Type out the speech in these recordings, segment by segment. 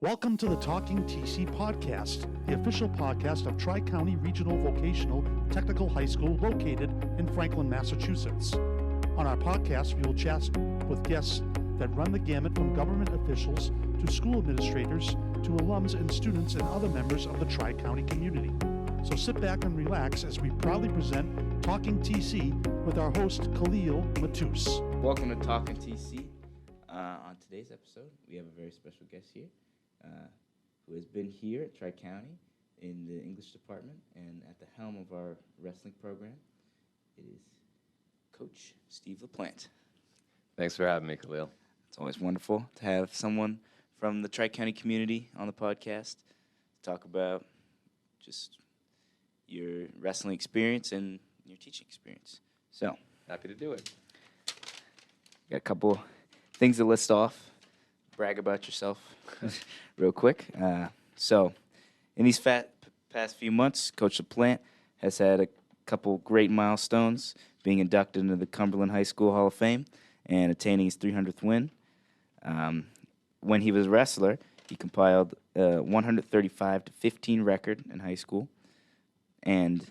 Welcome to the Talking TC podcast, the official podcast of Tri-County Regional Vocational Technical High School located in Franklin, Massachusetts. On our podcast, we will chat with guests that run the gamut from government officials to school administrators to alums and students and other members of the Tri-County community. So sit back and relax as we proudly present Talking TC with our host, Khalil Matus. Welcome to Talkin TC. On today's episode, we have a very special guest here who has been here at Tri-County in the English department and at the helm of our wrestling program. It is Coach Steve LaPlante. Thanks for having me, Khalil. It's always wonderful to have someone from the Tri-County community on the podcast to talk about just your wrestling experience and your teaching experience. So, Happy to do it. got a couple things to list off. Brag about yourself real quick. So, in these past few months, Coach LaPlante has had a couple great milestones, being inducted into the Cumberland High School Hall of Fame and attaining his 300th win. When he was a wrestler, he compiled a 135-15 record in high school. And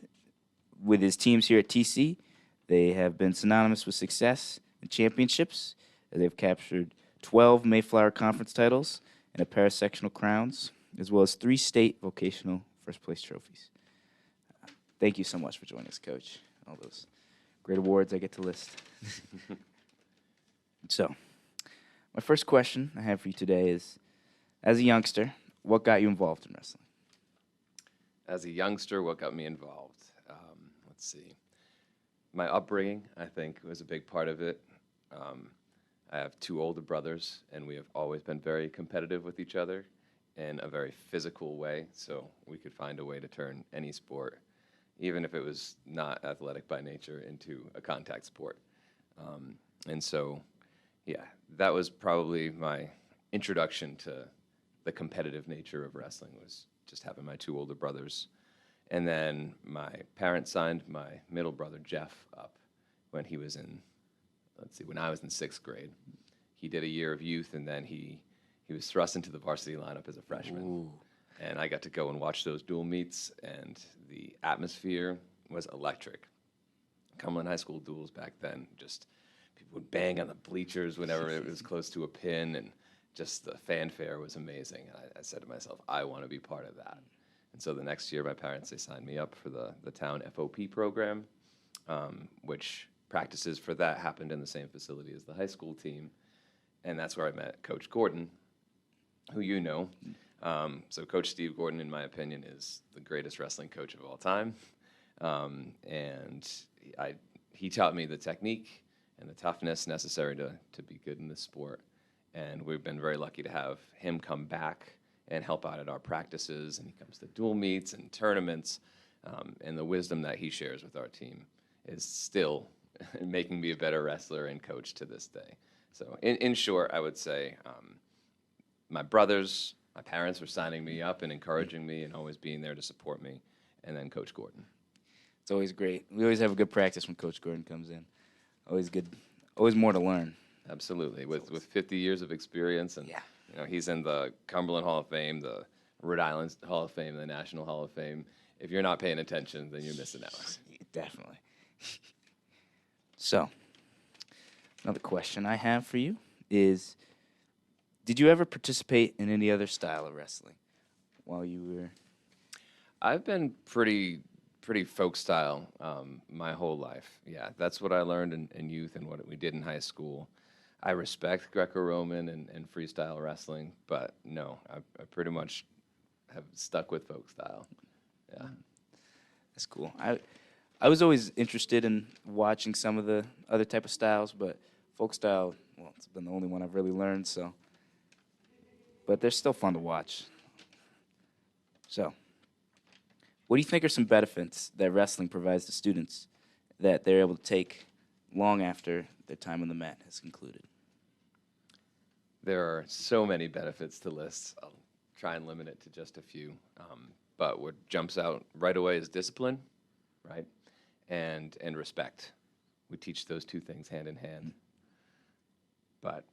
with his teams here at TC, they have been synonymous with success and championships. They've captured 12 Mayflower Conference titles and a pair of sectional crowns, as well as 3 state vocational first-place trophies. Thank you so much for joining us, Coach. All those great awards I get to list. So, my first question I have for you today is, as a youngster, what got you involved in wrestling? As a youngster, what got me involved? Let's see. My upbringing, I think, was a big part of it. I have 2 older brothers, and we have always been very competitive with each other in a very physical way, so we could find a way to turn any sport, even if it was not athletic by nature, into a contact sport. And so, yeah, that was probably my introduction to the competitive nature of wrestling, was just having my 2 older brothers. And then my parents signed my middle brother, Jeff, up when he was in, when I was in 6th grade. He did a year of youth, and then he was thrust into the varsity lineup as a freshman. Ooh. And I got to go and watch those dual meets, and the atmosphere was electric. Cumberland High School duels back then, just people would bang on the bleachers whenever it was close to a pin, and just the fanfare was amazing. And I said to myself, I want to be part of that. And so the next year, my parents, they signed me up for the town FOP program, which practices for that happened in the same facility as the high school team. And that's where I met Coach Gordon, who you know. So Coach Steve Gordon, in my opinion, is the greatest wrestling coach of all time. And he taught me the technique and the toughness necessary to be good in this sport. And we've been very lucky to have him come back and help out at our practices, and he comes to dual meets and tournaments, and the wisdom that he shares with our team is still making me a better wrestler and coach to this day. So in short, I would say my brothers, my parents were signing me up and encouraging me and always being there to support me, and then Coach Gordon. It's always great. We always have a good practice when Coach Gordon comes in. Always good. Always more to learn. Absolutely. With 50 years of experience, and Yeah. you know, he's in the Cumberland Hall of Fame, the Rhode Island Hall of Fame, the National Hall of Fame. If you're not paying attention, then you're missing out. Definitely. So, another question I have for you is, did you ever participate in any other style of wrestling while you were? I've been pretty folk style my whole life. Yeah, that's what I learned in youth and what we did in high school. I respect Greco-Roman and freestyle wrestling, but no, I pretty much have stuck with folk style. Yeah. That's cool. I was always interested in watching some of the other type of styles, but folk style, well, it's been the only one I've really learned, so. But they're still fun to watch. So, what do you think are some benefits that wrestling provides to students that they're able to take long after their time on the mat has concluded? There are so many benefits to list. I'll try and limit it to just a few. But what jumps out right away is discipline, right? And respect. We teach those 2 things hand in hand. But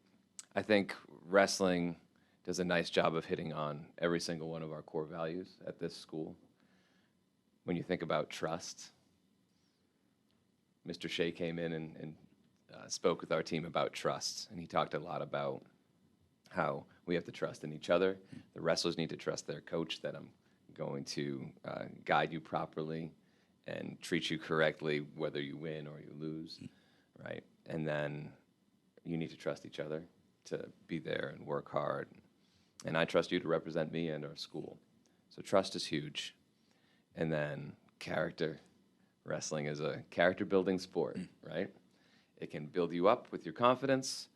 I think wrestling does a nice job of hitting on every single one of our core values at this school. When you think about trust, Mr. Shea came in and spoke with our team about trust, and he talked a lot about how we have to trust in each other. The wrestlers need to trust their coach that I'm going to guide you properly and treat you correctly, whether you win or you lose, right? And then you need to trust each other to be there and work hard. And I trust you to represent me and our school. So trust is huge. And then character. Wrestling is a character-building sport, right? It can build you up with your confidence,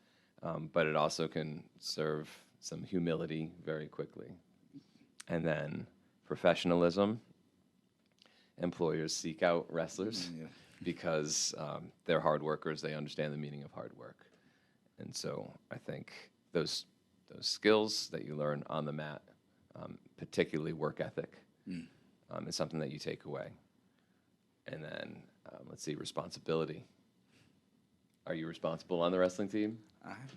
but it also can serve some humility very quickly. And then professionalism. Employers seek out wrestlers because they're hard workers. They understand the meaning of hard work. And so I think those skills that you learn on the mat, particularly work ethic, is something that you take away. And then, let's see, responsibility. Are you responsible on the wrestling team?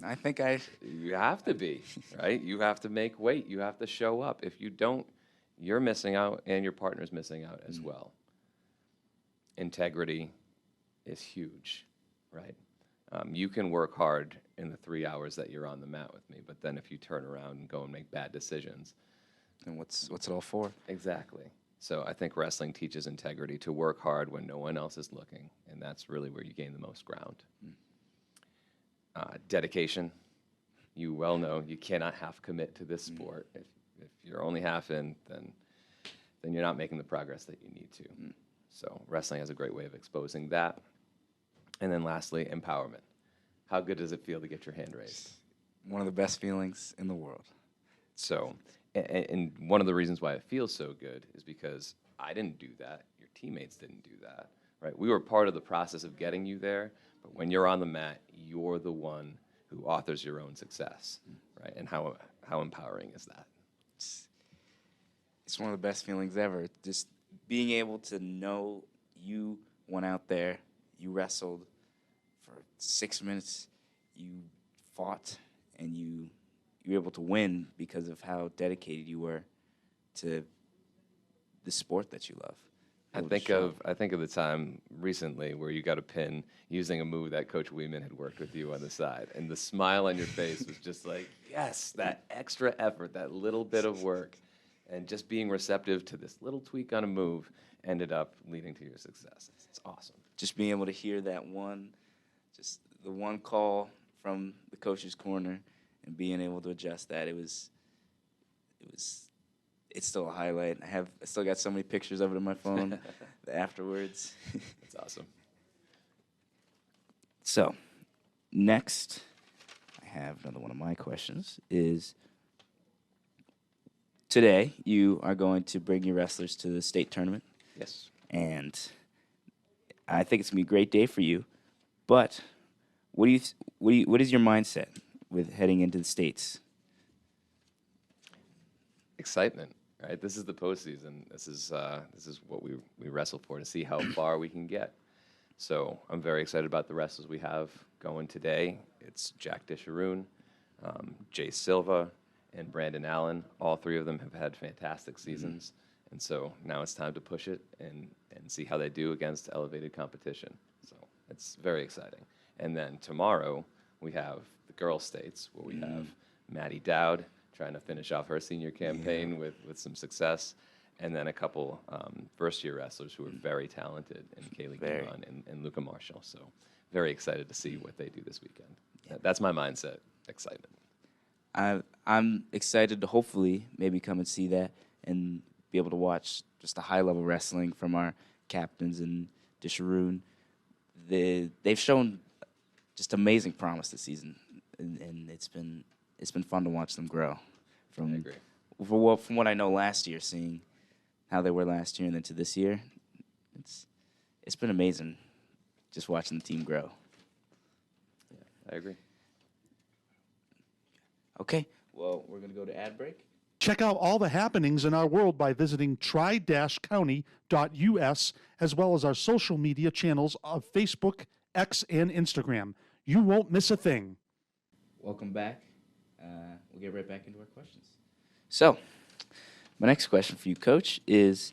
I think You have to be, right? You have to make weight. You have to show up. If you don't, you're missing out and your partner's missing out as well. Integrity is huge, right? You can work hard in the 3 hours that you're on the mat with me, but then if you turn around and go and make bad decisions. then what's it all for? Exactly. So I think wrestling teaches integrity, to work hard when no one else is looking, and that's really where you gain the most ground. Dedication. You well know you cannot half commit to this sport. If you're only half in, then you're not making the progress that you need to. So wrestling has a great way of exposing that. And then lastly, empowerment. How good does it feel to get your hand raised? One of the best feelings in the world. So, and one of the reasons why it feels so good is because I didn't do that. Your teammates didn't do that, right? We were part of the process of getting you there, but when you're on the mat, you're the one who authors your own success, right? And how empowering is that? It's one of the best feelings ever. Just being able to know you went out there, you wrestled for 6 minutes, you fought, and you were able to win because of how dedicated you were to the sport that you love. I think of the time recently where you got a pin using a move that Coach Weeman had worked with you on the side, and the smile on your face was just like, yes, that extra effort, that little bit of work, and just being receptive to this little tweak on a move ended up leading to your success. It's awesome. Just being able to hear that the one call from the coach's corner and being able to adjust that, it's still a highlight. I still got so many pictures of it on my phone afterwards. It's awesome. So, next, I have another one of my questions is, today you are going to bring your wrestlers to the state tournament. Yes. And I think it's going to be a great day for you. But what is your mindset with heading into the States? Excitement, right? This is the postseason. This is what we wrestle for, to see how far we can get. So I'm very excited about the wrestlers we have going today. It's Jack Disharoon, Jay Silva, and Brandon Allen. All three of them have had fantastic seasons. And so now it's time to push it and see how they do against elevated competition. So it's very exciting. And then tomorrow we have the girls' states, where we have Maddie Dowd trying to finish off her senior campaign with some success, and then a couple first-year wrestlers who are very talented, and Kaylee Guimon and Luca Marshall. So very excited to see what they do this weekend. That's my mindset, excitement. I'm excited to hopefully maybe come and see that and be able to watch just a high-level wrestling from our captains and Disharoon. They've shown just amazing promise this season, and it's been fun to watch them grow. I agree. From what I know last year, seeing how they were last year and then to this year, it's been amazing just watching the team grow. Yeah, I agree. Okay, well, we're going to go to ad break. Check out all the happenings in our world by visiting tri-county.us, as well as our social media channels of Facebook, X, and Instagram. You won't miss a thing. Welcome back. we'll get right back into our questions. So, my next question for you, Coach, is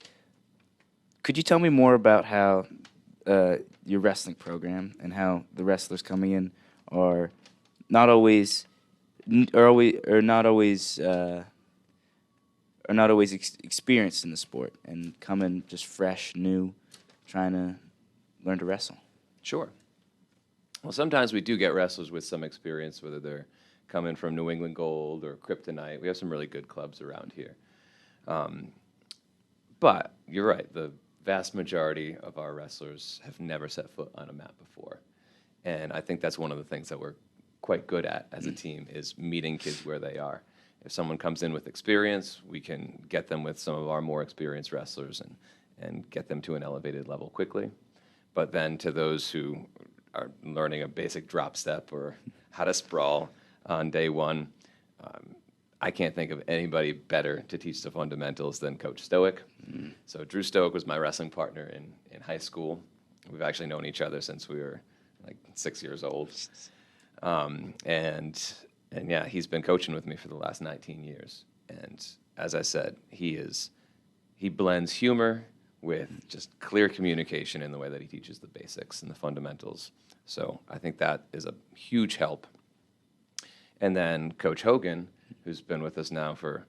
could you tell me more about how your wrestling program and how the wrestlers coming in are not always experienced in the sport and come in just fresh, new, trying to learn to wrestle? Sure. Well, sometimes we do get wrestlers with some experience, whether they're coming from New England Gold or Kryptonite. We have some really good clubs around here. But you're right, the vast majority of our wrestlers have never set foot on a mat before. And I think that's one of the things that we're quite good at as a team is meeting kids where they are. If someone comes in with experience, we can get them with some of our more experienced wrestlers and get them to an elevated level quickly. But then to those who are learning a basic drop step or how to sprawl on day one, I can't think of anybody better to teach the fundamentals than Coach Stoic. So Drew Stoic was my wrestling partner in high school. We've actually known each other since we were like 6 years old. And yeah, he's been coaching with me for the last 19 years. And as I said, he blends humor with just clear communication in the way that he teaches the basics and the fundamentals. So I think that is a huge help. And then Coach Hogan, who's been with us now for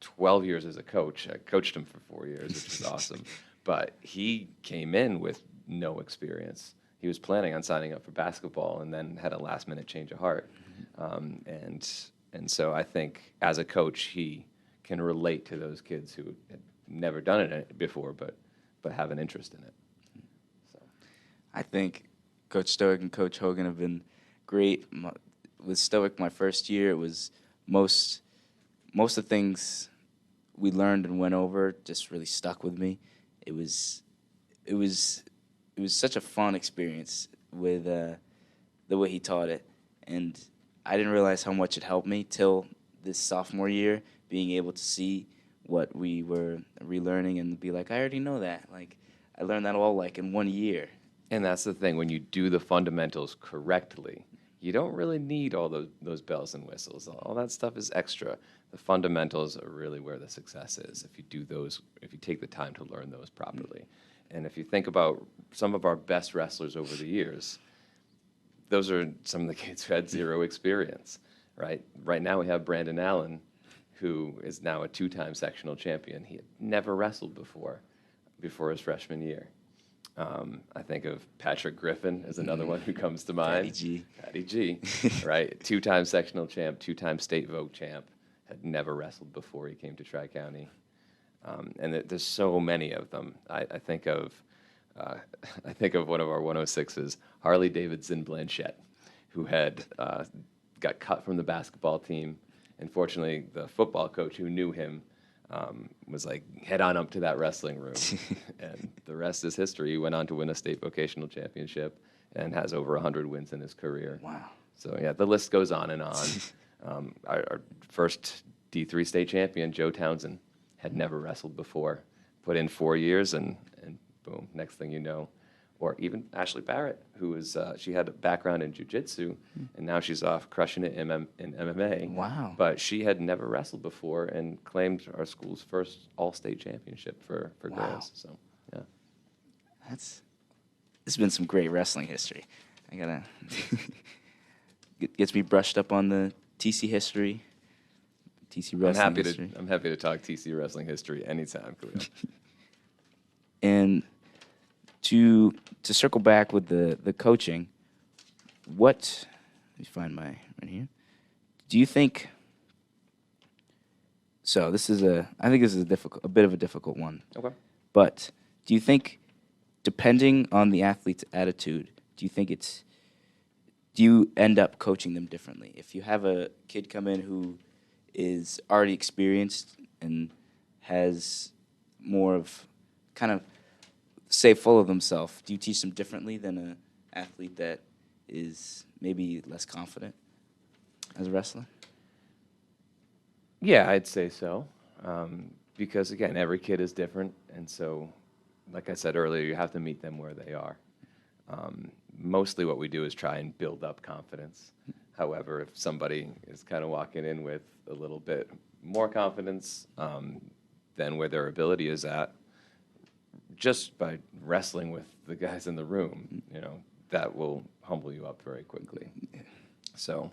12 years as a coach. I coached him for 4 years, which was awesome. But he came in with no experience. He was planning on signing up for basketball and then had a last-minute change of heart. And so I think as a coach, he can relate to those kids who had never done it before, but have an interest in it. So I think Coach Stoic and Coach Hogan have been great. With Stoic, my first year, it was most of the things we learned and went over just really stuck with me. It was such a fun experience with the way he taught it, and I didn't realize how much it helped me till this sophomore year, being able to see what we were relearning and be like, I already know that. Like, I learned that all like in 1 year. And that's the thing, when you do the fundamentals correctly, you don't really need all those bells and whistles. All that stuff is extra. The fundamentals are really where the success is if you take the time to learn those properly. And if you think about some of our best wrestlers over the years, those are some of the kids who had zero experience, right? Right now we have Brandon Allen, who is now a 2-time sectional champion. He had never wrestled before his freshman year. I think of Patrick Griffin as another one who comes to mind. Patty G, right? 2-time sectional champ, 2-time state vote champ, had never wrestled before he came to Tri-County. And there's so many of them. I think of one of our 106s, Harley Davidson Blanchette, who had got cut from the basketball team. Unfortunately, the football coach who knew him was like, head on up to that wrestling room. And the rest is history. He went on to win a state vocational championship and has over 100 wins in his career. Wow. So, yeah, the list goes on and on. Our first D3 state champion, Joe Townsend, had never wrestled before. Put in 4 years and boom, next thing you know. Or even Ashley Barrett, who is she had a background in jiu-jitsu, and now she's off crushing it in MMA. Wow. But she had never wrestled before and claimed our school's first all-state championship for girls. So, yeah. This has been some great wrestling history. I gotta gets me brushed up on the TC history. TC wrestling history. I'm happy to talk TC wrestling history anytime, Khalil. And to circle back with the coaching, let me find my right here. Do you think? So this is I think this is a bit of a difficult one. Okay. But do you think, depending on the athlete's attitude, do you end up coaching them differently? If you have a kid come in who is already experienced and has more of kind of say full of themselves, do you teach them differently than an athlete that is maybe less confident as a wrestler? Yeah, I'd say so. Because, again, every kid is different. And so, like I said earlier, you have to meet them where they are. Mostly what we do is try and build up confidence. However, if somebody is kind of walking in with a little bit more confidence than where their ability is at, just by wrestling with the guys in the room, that will humble you up very quickly. So,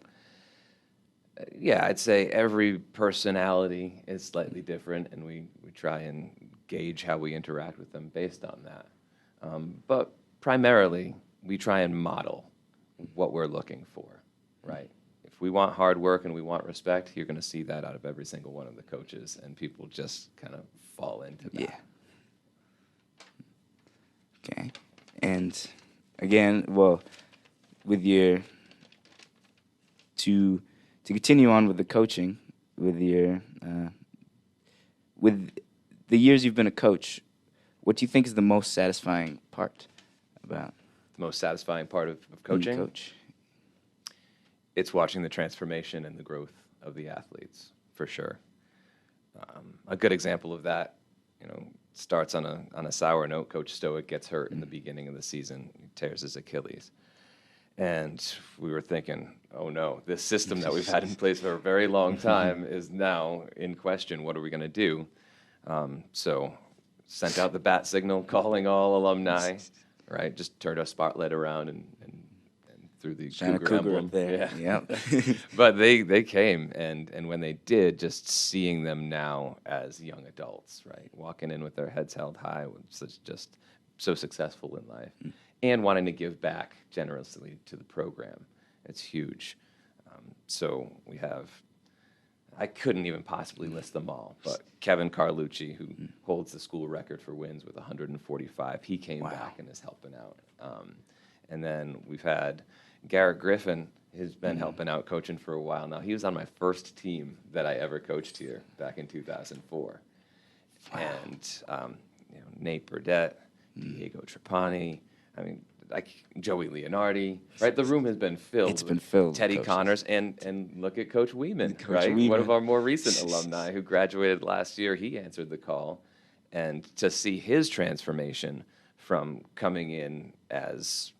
yeah, I'd say every personality is slightly different, and we try and gauge how we interact with them based on that. But primarily, we try and model what we're looking for, right? If we want hard work and we want respect, you're going to see that out of every single one of the coaches, and people just kind of fall into that. Yeah. Okay. And again, well, with your to continue on with the coaching, with your with the years you've been a coach, what do you think is the most satisfying part about The most satisfying part of being a coaching? coach? It's watching the transformation and the growth of the athletes, for sure. A good example of that, starts on a sour note. Coach Stoic gets hurt in the beginning of the season. He tears his Achilles. And we were thinking, oh no, this system that we've had in place for a very long time is now in question. What are we going to do? So sent out the bat signal, calling all alumni, right? Just turned our spotlight around and through the Shine a cougar cougar emblem. up there. Yeah. Yep. But they came, and when they did, just seeing them now as young adults, right? Walking in with their heads held high, just so successful in life, and wanting to give back generously to the program. It's huge. So we have, I couldn't even possibly list them all, but Kevin Carlucci, who holds the school record for wins with 145, he came back and is helping out. And then we've had Garrett Griffin, who's been helping out coaching for a while now. He was on my first team that I ever coached here back in 2004. Wow. And Nate Burdett, Diego Trapani, Joey Leonardi, right? The room has been filled. It's been filled. Teddy coaches. Connors, and look at Coach Weeman, Coach right? Weeman. One of our more recent alumni who graduated last year. He answered the call, and to see his transformation from coming in as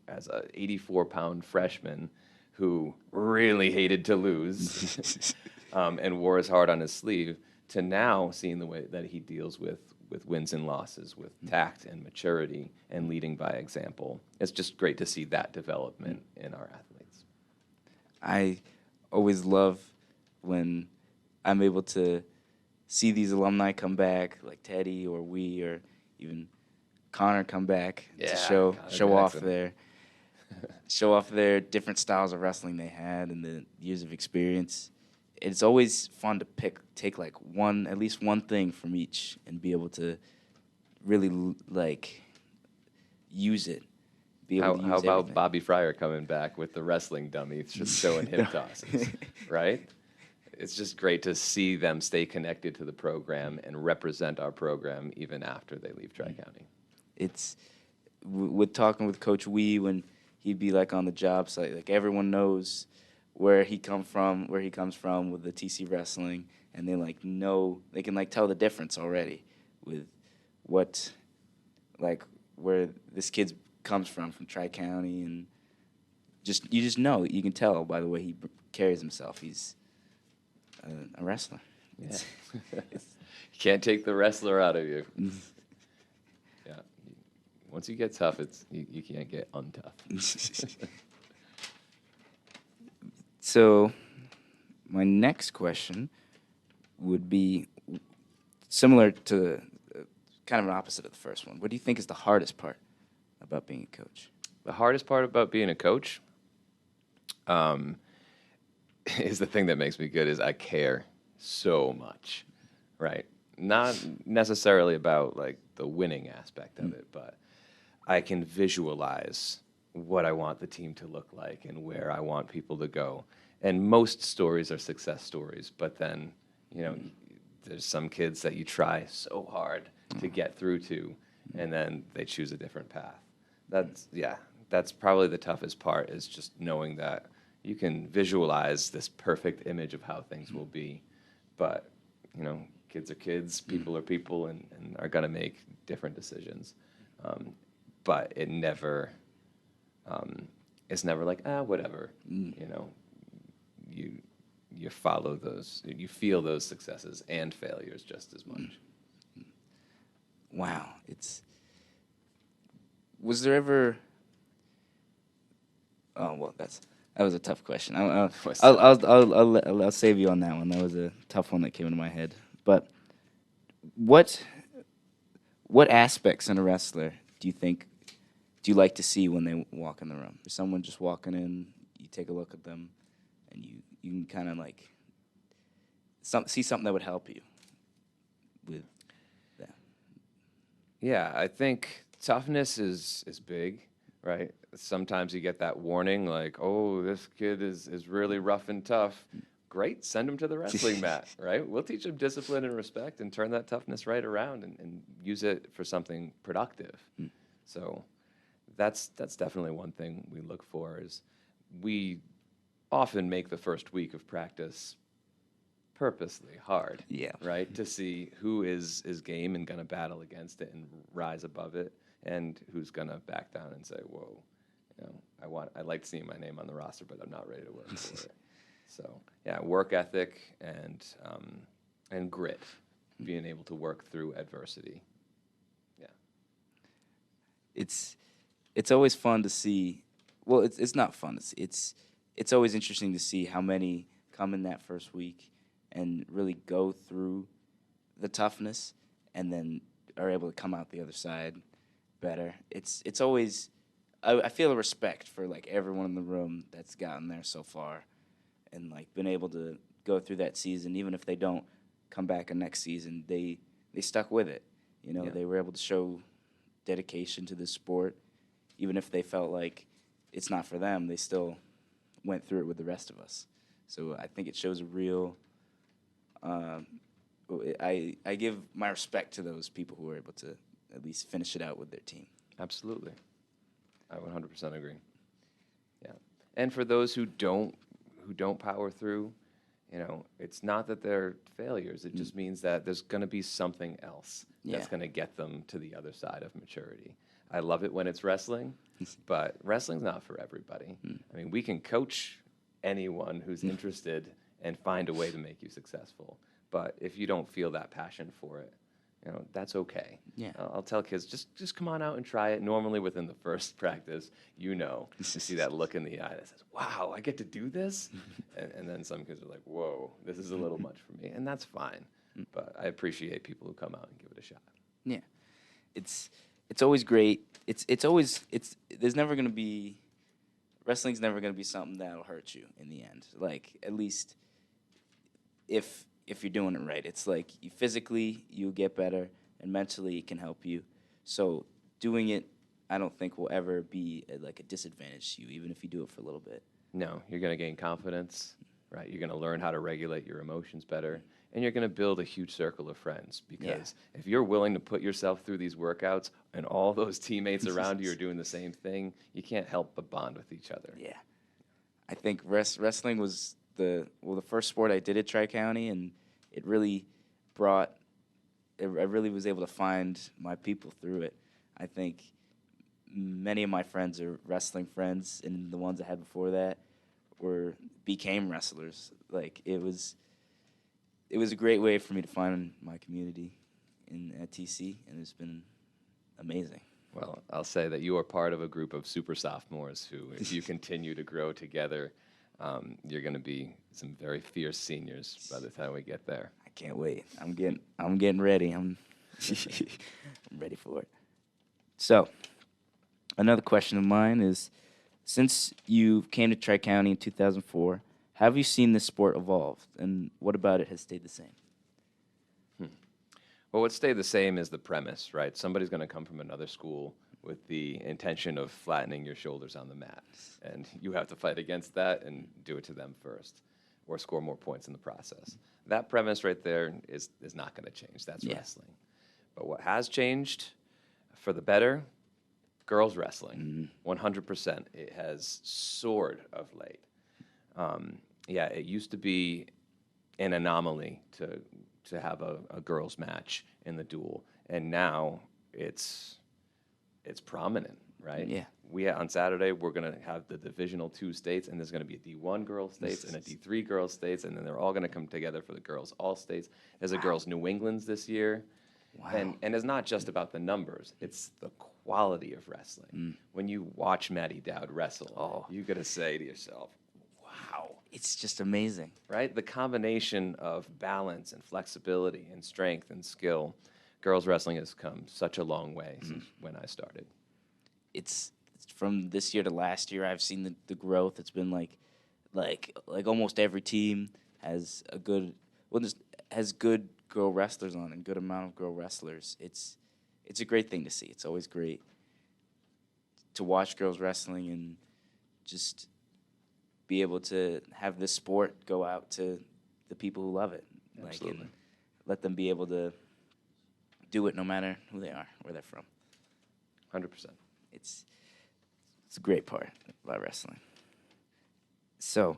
as a 84-pound freshman who really hated to lose and wore his heart on his sleeve, to now seeing the way that he deals with wins and losses, with tact and maturity and leading by example. It's just great to see that development in our athletes. I always love when I'm able to see these alumni come back, like Teddy or we or even Connor come back to show off their different styles of wrestling they had and the years of experience. It's always fun to take like at least one thing from each and be able to really use it. How about everything. Bobby Fryer coming back with the wrestling dummies, just showing hip tosses, right? It's just great to see them stay connected to the program and represent our program even after they leave Tri-County. It's with talking with Coach Wee when he'd be like on the job site, like everyone knows where he comes from with the TC wrestling, and they can tell the difference already with where this kid comes from Tri-County, and you just know, you can tell by the way he carries himself. He's a wrestler. Yeah. You can't take the wrestler out of you. Yeah. Once you get tough, you can't get untough. So, my next question would be similar to kind of an opposite of the first one. What do you think is the hardest part about being a coach? The hardest part about being a coach is the thing that makes me good is I care so much, right? Not necessarily about the winning aspect of it, but I can visualize what I want the team to look like and where I want people to go. And most stories are success stories, but then, there's some kids that you try so hard to get through to, and then they choose a different path. That's probably the toughest part, is just knowing that you can visualize this perfect image of how things will be, but, kids are kids, people are people, and are going to make different decisions. But it never it's never like, whatever. You know, you follow those, you feel those successes and failures just as much. Wow. Was there ever? Oh well, that was a tough question. I'll save you on that one. That was a tough one that came into my head. But what aspects in a wrestler do you like to see when they walk in the room? Is someone just walking in, you take a look at them, and you can kind of like see something that would help you with that? Yeah, I think toughness is big, right? Sometimes you get that warning like, oh, this kid is really rough and tough. Great, send him to the wrestling mat, right? We'll teach him discipline and respect and turn that toughness right around and use it for something productive. So that's definitely one thing we look for is we often make the first week of practice purposely hard, right? To see who is game and going to battle against it and rise above it, and who's going to back down and say, whoa, you know, I like seeing my name on the roster, but I'm not ready to work for it. So yeah, work ethic and grit, being able to work through adversity. Yeah, it's always fun to see. Well, it's not fun. It's always interesting to see how many come in that first week and really go through the toughness and then are able to come out the other side better. It's always I feel a respect for like everyone in the room that's gotten there so far and like been able to go through that season. Even if they don't come back next season, they stuck with it. You know, they were able to show dedication to the sport. Even if they felt like it's not for them, they still went through it with the rest of us. So I think it shows a real I give my respect to those people who were able to at least finish it out with their team. absolutely. I 100% agree. Yeah, and for those who don't power through, you know, it's not that they're failures. It just means that there's going to be something else that's going to get them to the other side of maturity. I love it when it's wrestling, but wrestling's not for everybody. I mean, we can coach anyone who's interested and find a way to make you successful. But if you don't feel that passion for it, you know, that's okay. Yeah. I'll tell kids, just come on out and try it. Normally within the first practice, you see that look in the eye that says, wow, I get to do this? and then some kids are like, whoa, this is a little much for me. And that's fine. But I appreciate people who come out and give it a shot. Yeah. It's always great. There's never going to be, wrestling's never going to be something that'll hurt you in the end. Like, at least if you're doing it right. It's like physically you'll get better and mentally it can help you. So doing it, I don't think will ever be like a disadvantage to you, even if you do it for a little bit. No, you're going to gain confidence, right? You're going to learn how to regulate your emotions better, and you're going to build a huge circle of friends because if you're willing to put yourself through these workouts and all those teammates around you are doing the same thing, you can't help but bond with each other. Yeah. I think wrestling was the first sport I did at Tri-County, and it really I really was able to find my people through it. I think many of my friends are wrestling friends, and the ones I had before that became wrestlers. Like, it was a great way for me to find my community at TC, and it's been amazing. Well, I'll say that you are part of a group of super sophomores who, if you continue to grow together, you're going to be some very fierce seniors by the time we get there. I can't wait. I'm getting ready. I'm ready for it. So, another question of mine is, since you came to Tri-County in 2004, have you seen this sport evolve, and what about it has stayed the same? Well, what stayed the same is the premise, right? Somebody's going to come from another school with the intention of flattening your shoulders on the mat. And you have to fight against that and do it to them first or score more points in the process. That premise right there is not going to change. That's wrestling. But what has changed for the better, girls wrestling, 100%. It has soared of late. It used to be an anomaly to have a girls match in the duel. And now it's prominent, right? Yeah. On Saturday, we're going to have the Divisional II states, and there's going to be a D1 girls states and a D3 girls states, and then they're all going to come together for the girls all states. There's a girls New England's this year. Wow. And it's not just about the numbers, it's the quality of wrestling. When you watch Maddie Dowd wrestle, you got to say to yourself, wow. It's just amazing. Right? The combination of balance and flexibility and strength and skill, girls wrestling has come such a long way since when I started. It's from this year to last year, I've seen the growth. It's been like almost every team has has good girl wrestlers on and good amount of girl wrestlers. It's a great thing to see. It's always great to watch girls wrestling and just be able to have this sport go out to the people who love it. Absolutely. And let them be able to do it no matter who they are, where they're from. 100%. It's a great part about wrestling. So,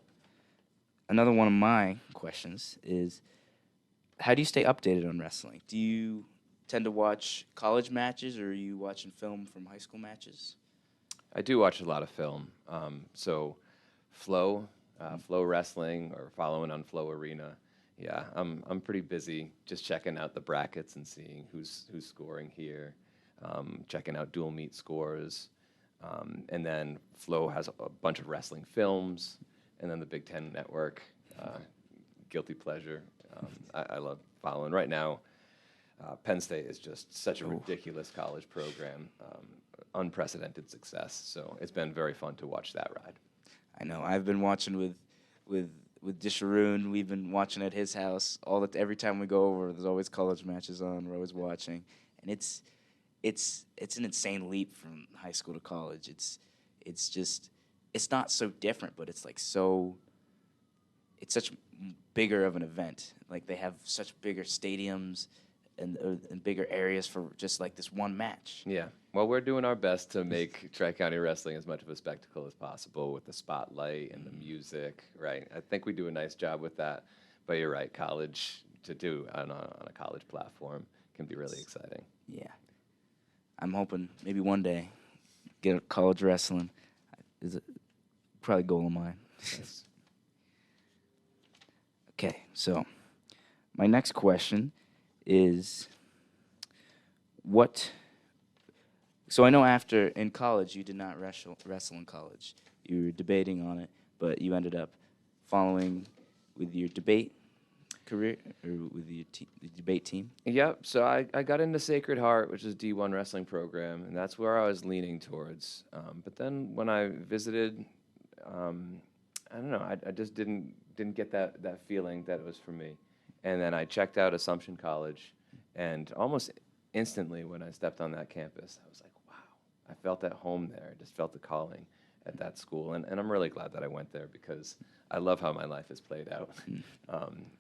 another one of my questions is, how do you stay updated on wrestling? Do you tend to watch college matches, or are you watching film from high school matches? I do watch a lot of film. So Flow Wrestling, or following on Flow Arena. Yeah, I'm pretty busy just checking out the brackets and seeing who's scoring here, checking out dual meet scores, and then Flow has a bunch of wrestling films, and then the Big Ten Network, guilty pleasure. I love following. Right now, Penn State is just such a ridiculous college program, unprecedented success. So it's been very fun to watch that ride. I know. I've been watching with Disharoon. We've been watching at his house every time we go over. There's always college matches on. We're always watching, and it's an insane leap from high school to college. It's not so different, but it's such bigger of an event. Like, they have such bigger stadiums and bigger areas for just like this one match. Yeah. Well, we're doing our best to make Tri-County wrestling as much of a spectacle as possible with the spotlight and the music, right? I think we do a nice job with that. But you're right, college, to do on a college platform can be really exciting. Yeah. I'm hoping maybe one day get a college wrestling. Is it probably a goal of mine. Yes. Okay, so my next question is so I know after in college you did not wrestle in college. You were debating on it, but you ended up following with your debate career or with your the debate team. Yep. So I got into Sacred Heart, which is D1 wrestling program, and that's where I was leaning towards. But then when I visited, I don't know, I just didn't get that feeling that it was for me. And then I checked out Assumption College, and almost instantly when I stepped on that campus, I was like, wow, I felt at home there. I just felt the calling at that school. And I'm really glad that I went there because I love how my life has played out.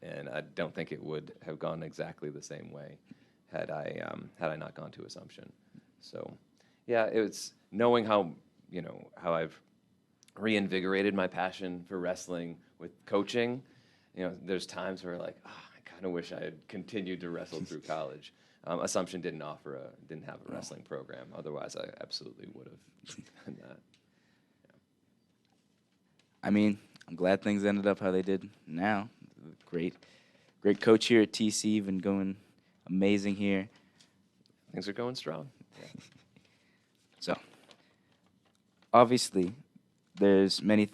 And I don't think it would have gone exactly the same way had I not gone to Assumption. So, yeah, it's knowing how I've reinvigorated my passion for wrestling with coaching. There's times where I kind of wish I had continued to wrestle through college. Assumption didn't have a wrestling program. Otherwise, I absolutely would have done that. Yeah. I mean, I'm glad things ended up how they did now. Great coach here at TC, been going amazing here. Things are going strong. Yeah. So, obviously, there's many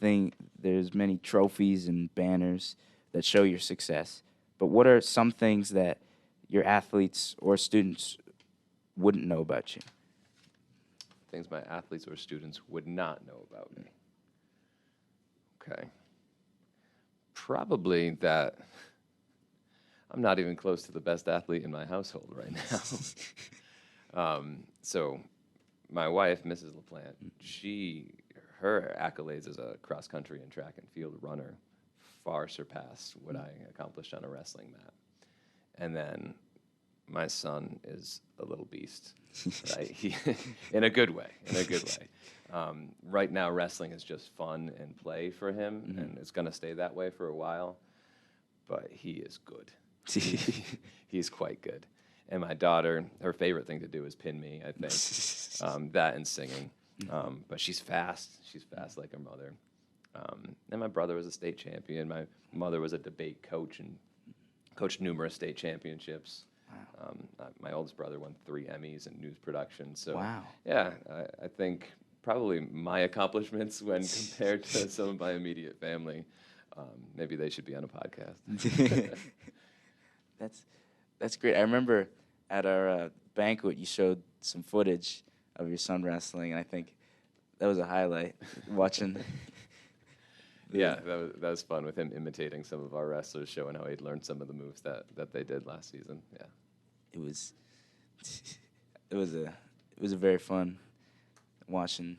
trophies and banners that show your success. But what are some things that your athletes or students wouldn't know about you? Things my athletes or students would not know about me. Okay. Probably that I'm not even close to the best athlete in my household right now. So my wife, Mrs. LaPlante, her accolades as a cross-country and track and field runner far surpass what I accomplished on a wrestling mat. And then my son is a little beast, right? In a good way. Right now, wrestling is just fun and play for him, and it's going to stay that way for a while. But he is good. He's quite good. And my daughter, her favorite thing to do is pin me, I think. That and singing. But she's fast. She's fast like her mother. And my brother was a state champion. My mother was a debate coach and coached numerous state championships. My oldest brother won 3 Emmys in news production. So, Wow. yeah, I think probably my accomplishments when compared to some of my immediate family, maybe they should be on a podcast. That's great. I remember at our banquet you showed some footage of your son wrestling, and I think that was a highlight watching. Yeah, that was fun with him imitating some of our wrestlers, showing how he'd learned some of the moves that they did last season. Yeah, it was a very fun watching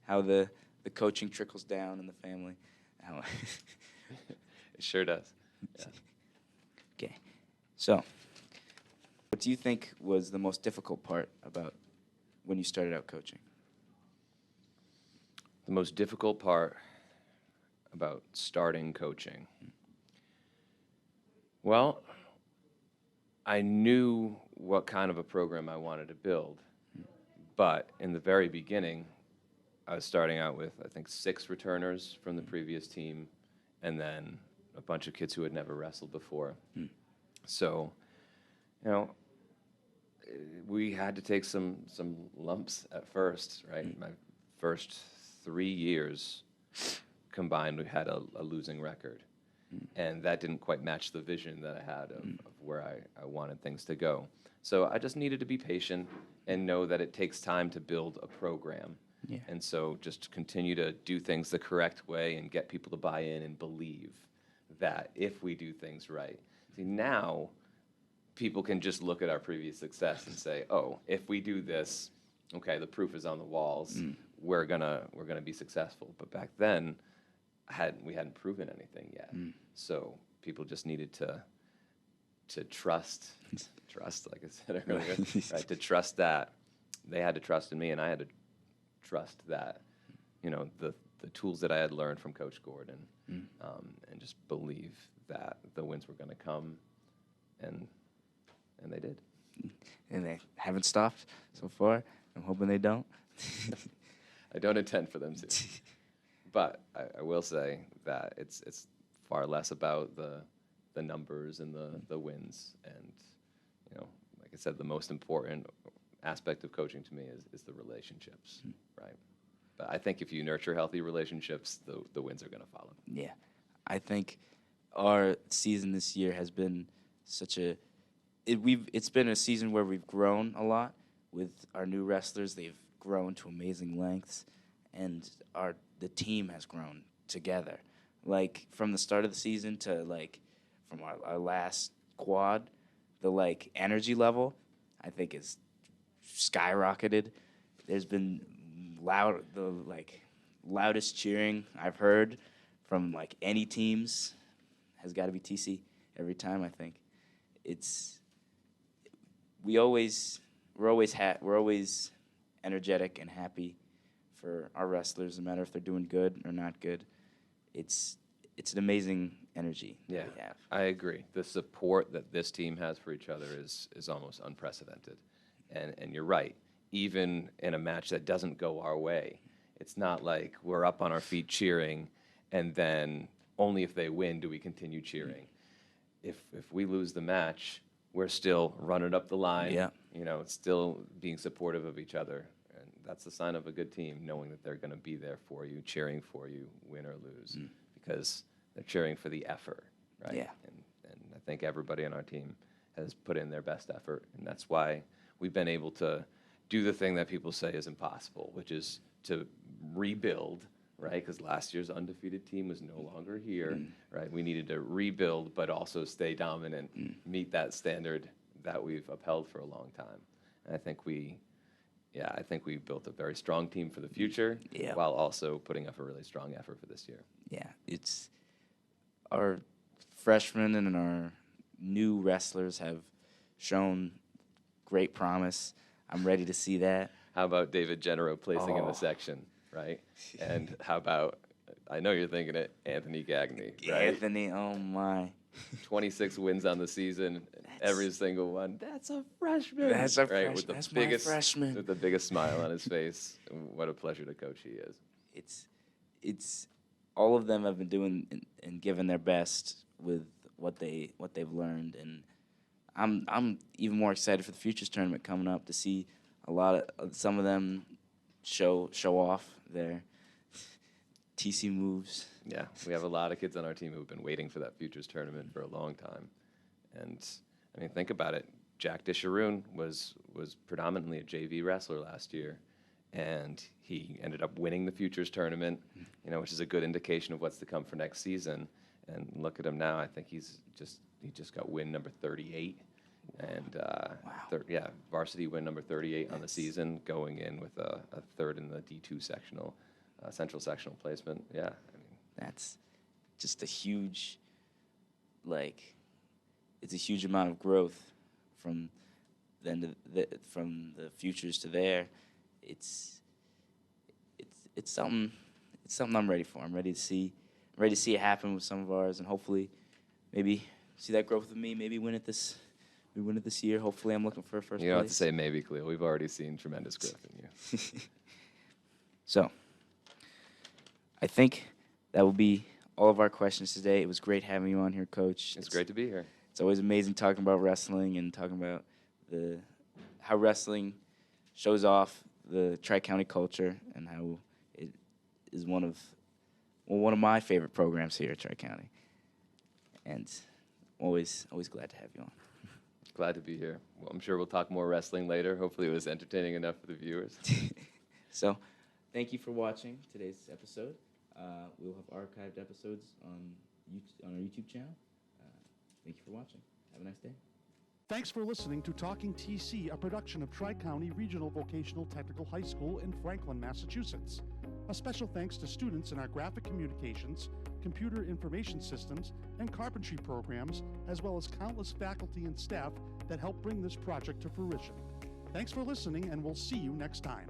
how the coaching trickles down in the family. How it sure does. Yeah. Okay, so what do you think was the most difficult part about when you started out coaching? The most difficult part about starting coaching. Well, I knew what kind of a program I wanted to build, but in the very beginning, I was starting out with, I think, 6 returners from the previous team, and then a bunch of kids who had never wrestled before. So, you know, we had to take some lumps at first, right? My first 3 years combined, we had a losing record. And that didn't quite match the vision that I had of where I wanted things to go. So I just needed to be patient and know that it takes time to build a program. Yeah. And so just continue to do things the correct way and get people to buy in and believe that if we do things right. See, now people can just look at our previous success and say, oh, if we do this, okay, the proof is on the walls. We're gonna be successful. But back then, we hadn't proven anything yet. So people just needed to trust, like I said earlier, right? To trust that. They had to trust in me, and I had to trust that, you know, the tools that I had learned from Coach Gordon, and just believe that the wins were going to come, and they did. And they haven't stopped so far. I'm hoping they don't. I don't intend for them to. But I will say that it's far less about the numbers and the wins. And, you know, like I said, the most important aspect of coaching to me is the relationships, right? But I think if you nurture healthy relationships, the wins are going to follow. Yeah. I think our season this year has been it's been a season where we've grown a lot with our new wrestlers. They've grown to amazing lengths, and the team has grown together. Like from the start of the season to like from our last quad, the like energy level I think is skyrocketed. There's been loudest cheering I've heard from like any teams has got to be TC every time. I think we're always energetic and happy for our wrestlers, no matter if they're doing good or not good. It's an amazing energy that we have. I agree. The support that this team has for each other is almost unprecedented. And you're right. Even in a match that doesn't go our way, it's not like we're up on our feet cheering, and then only if they win do we continue cheering. If we lose the match, we're still running up the line. Yeah. You know, still being supportive of each other. And that's a sign of a good team, knowing that they're going to be there for you, cheering for you, win or lose, because they're cheering for the effort, right? Yeah. And I think everybody on our team has put in their best effort, and that's why we've been able to do the thing that people say is impossible, which is to rebuild, right? Because last year's undefeated team was no longer here, right? We needed to rebuild, but also stay dominant, meet that standard that we've upheld for a long time. And I think we built a very strong team for the future, while also putting up a really strong effort for this year. Yeah, it's our freshmen and our new wrestlers have shown great promise. I'm ready to see that. How about David Genero placing in the section, right? And how about, I know you're thinking it, Anthony Gagney, right? Anthony, oh my. 26 wins on the season, every single one. That's a freshman. That's a right? freshman. With the That's biggest, my freshman. with the biggest smile on his face. What a pleasure to coach he is. It's all of them have been doing and giving their best with what they've learned, and I'm even more excited for the Futures Tournament coming up to see a lot of some of them show off their TC moves. Yeah, we have a lot of kids on our team who've been waiting for that Futures Tournament for a long time. And, I mean, think about it. Jack Disharoon was predominantly a JV wrestler last year, and he ended up winning the Futures Tournament, which is a good indication of what's to come for next season. And look at him now. I think he just got win number 38. And, varsity win number 38 on the season, going in with a third in the D2 sectional, central sectional placement. Yeah, That's just a huge, it's a huge amount of growth from then from the futures to there. It's something I'm ready for. I'm ready to see it happen with some of ours, and hopefully, maybe see that growth with me. Maybe win it this year. Hopefully, I'm looking for a first place. You don't have to say maybe, Khalil. We've already seen tremendous growth in you. So, I think that will be all of our questions today. It was great having you on here, Coach. It's great to be here. It's always amazing talking about wrestling and talking about how wrestling shows off the Tri-County culture and how it is one of my favorite programs here at Tri-County. And always glad to have you on. Glad to be here. Well, I'm sure we'll talk more wrestling later. Hopefully it was entertaining enough for the viewers. So, thank you for watching today's episode. We'll have archived episodes on our YouTube channel. Thank you for watching. Have a nice day. Thanks for listening to Talking TC, a production of Tri-County Regional Vocational Technical High School in Franklin, Massachusetts. A special thanks to students in our graphic communications, computer information systems, and carpentry programs, as well as countless faculty and staff that help bring this project to fruition. Thanks for listening, and we'll see you next time.